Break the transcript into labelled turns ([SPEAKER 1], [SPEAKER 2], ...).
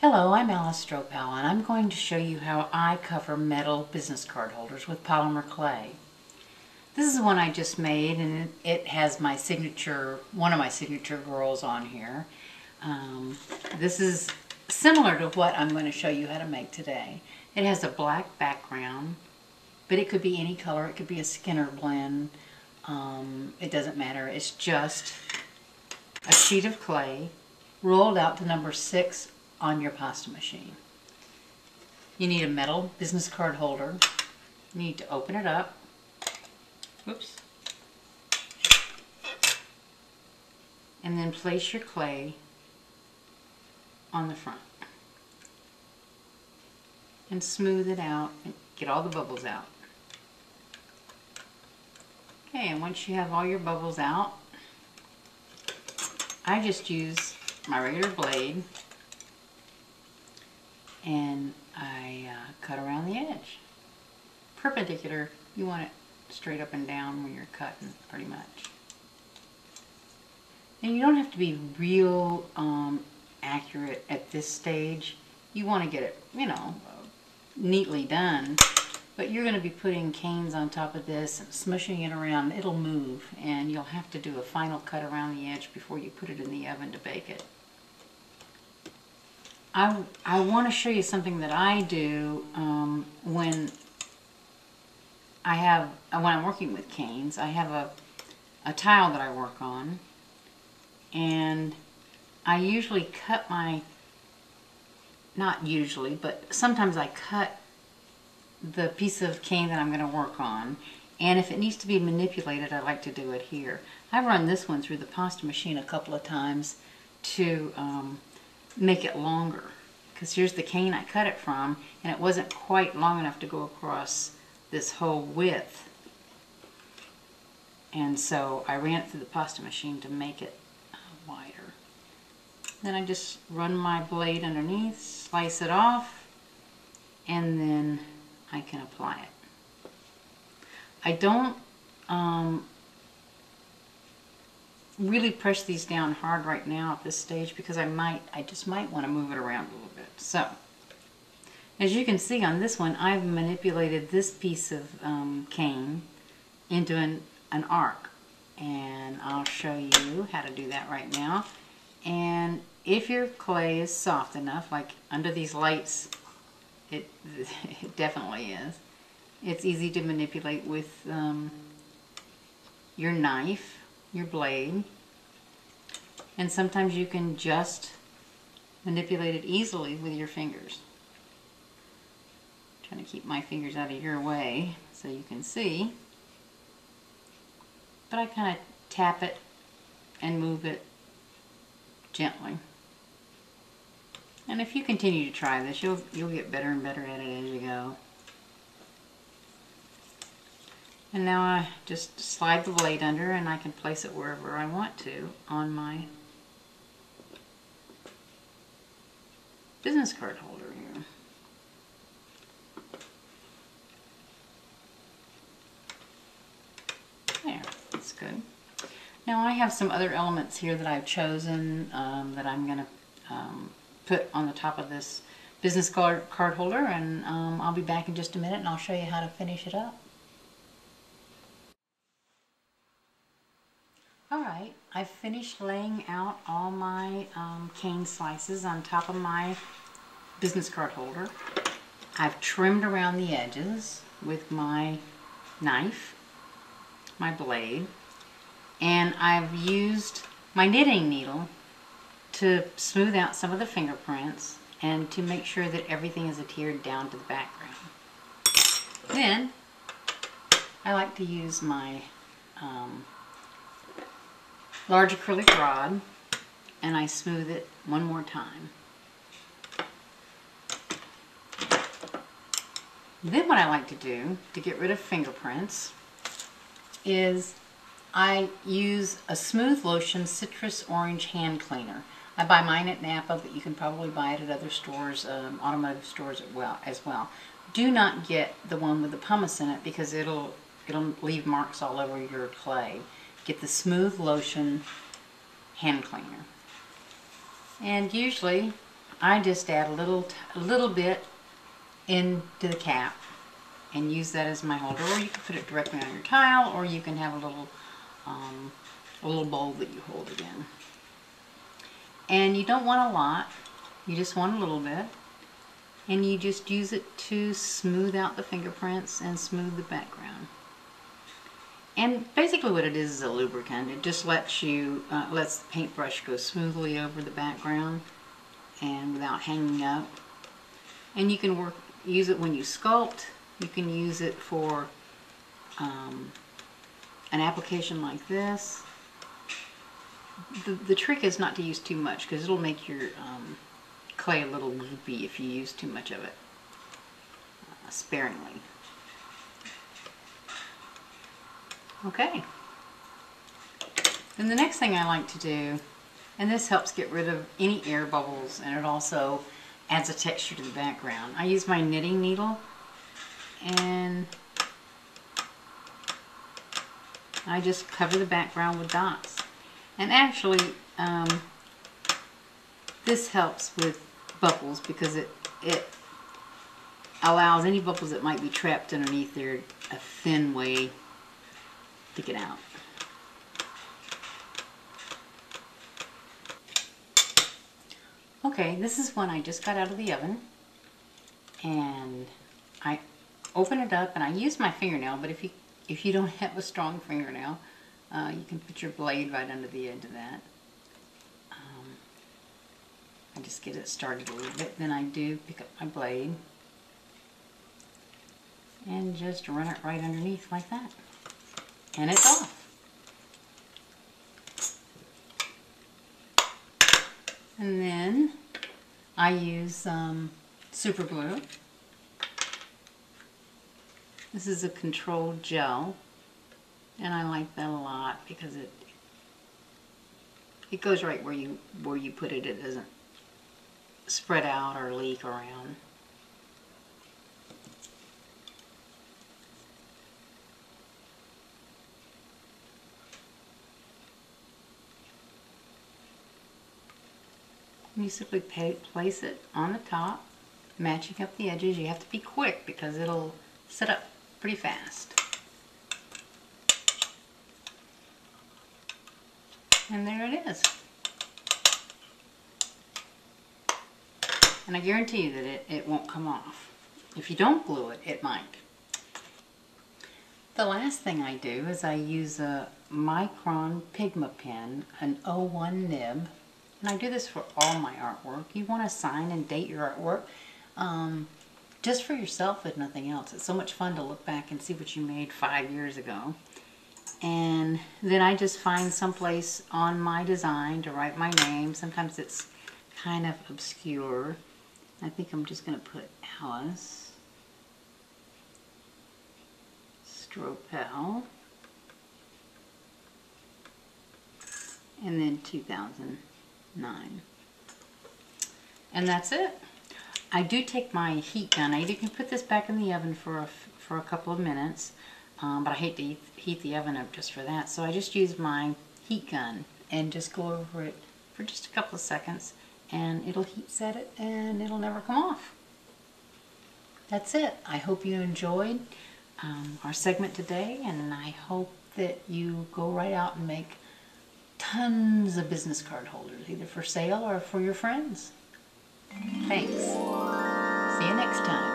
[SPEAKER 1] Hello, I'm Alice Stropow, and I'm going to show you how I cover metal business card holders with polymer clay. This is one I just made, and it has my signature, one of my signature girls on here. This is similar to what I'm going to show you how to make today. It has a black background, but it could be any color. It could be a Skinner blend. It doesn't matter. It's just a sheet of clay rolled out to number 6 on your pasta machine. You need a metal business card holder. You need to open it up. Oops. And then place your clay on the front. And smooth it out and get all the bubbles out. Okay, and once you have all your bubbles out, I just use my regular blade and I cut around the edge. Perpendicular, you want it straight up and down when you're cutting, pretty much. And you don't have to be real accurate at this stage. You want to get it, neatly done. But you're going to be putting canes on top of this and smushing it around. It'll move, and you'll have to do a final cut around the edge before you put it in the oven to bake it. I want to show you something that I do when I'm working with canes. I have a tile that I work on, and I usually cut not usually, but sometimes I cut the piece of cane that I'm going to work on, and if it needs to be manipulated, I like to do it here. I've run this one through the pasta machine a couple of times to make it longer, because here's the cane I cut it from, and it wasn't quite long enough to go across this whole width, and so I ran it through the pasta machine to make it wider. Then I just run my blade underneath, slice it off, and then I can apply it. I don't really press these down hard right now at this stage, because I just might want to move it around a little bit. So, as you can see on this one, I've manipulated this piece of cane into an arc, and I'll show you how to do that right now. And if your clay is soft enough, like under these lights, it definitely is. It's easy to manipulate with your knife, your blade, and sometimes you can just manipulate it easily with your fingers. I'm trying to keep my fingers out of your way so you can see, but I kind of tap it and move it gently. And if you continue to try this, you'll get better and better at it as you go. And now I just slide the blade under, and I can place it wherever I want to on my business card holder here. There, that's good. Now I have some other elements here that I've chosen that I'm going to put on the top of this business card holder, and I'll be back in just a minute and I'll show you how to finish it up. Alright, I've finished laying out all my cane slices on top of my business card holder. I've trimmed around the edges with my knife, my blade, and I've used my knitting needle to smooth out some of the fingerprints and to make sure that everything is adhered down to the background. Then I like to use my large acrylic rod, and I smooth it one more time. Then what I like to do to get rid of fingerprints is I use a Smooth Lotion Citrus Orange Hand Cleaner. I buy mine at Napa, but you can probably buy it at other stores, automotive stores as well. Do not get the one with the pumice in it, because it'll leave marks all over your clay. Get the Smooth Lotion Hand Cleaner. And usually I just add a little bit into the cap and use that as my holder, or you can put it directly on your tile, or you can have a little bowl that you hold it in. And you don't want a lot, you just want a little bit, and you just use it to smooth out the fingerprints and smooth the background. And basically what it is a lubricant. It just lets the paintbrush go smoothly over the background and without hanging up. And you can use it when you sculpt. You can use it for an application like this. The trick is not to use too much, because it'll make your clay a little goopy if you use too much of it. Sparingly. Okay. Then the next thing I like to do, and this helps get rid of any air bubbles, and it also adds a texture to the background. I use my knitting needle, and I just cover the background with dots. And actually, this helps with bubbles, because it allows any bubbles that might be trapped underneath there a thin way to get out. Okay, this is one I just got out of the oven, and I open it up and I use my fingernail, but if you don't have a strong fingernail, you can put your blade right under the edge of that. I just get it started a little bit, then I do pick up my blade and just run it right underneath like that. And it's off. And then I use super glue. This is a controlled gel, and I like that a lot because it goes right where you put it. It doesn't spread out or leak around. You simply place it on the top, matching up the edges. You have to be quick because it'll set up pretty fast. And there it is. And I guarantee you that it won't come off. If you don't glue it, it might. The last thing I do is I use a Micron Pigma pen, an 01 nib. And I do this for all my artwork. You want to sign and date your artwork just for yourself, if nothing else. It's so much fun to look back and see what you made 5 years ago. And then I just find someplace on my design to write my name. Sometimes it's kind of obscure. I think I'm just going to put Alice Stropel, and then 2009. And that's it. I do take my heat gun. I can put this back in the oven for a couple of minutes, but I hate to heat the oven up just for that. So I just use my heat gun and just go over it for just a couple of seconds, and it'll heat set it and it'll never come off. That's it. I hope you enjoyed our segment today, and I hope that you go right out and make tons of business card holders, either for sale or for your friends. Thanks. See you next time.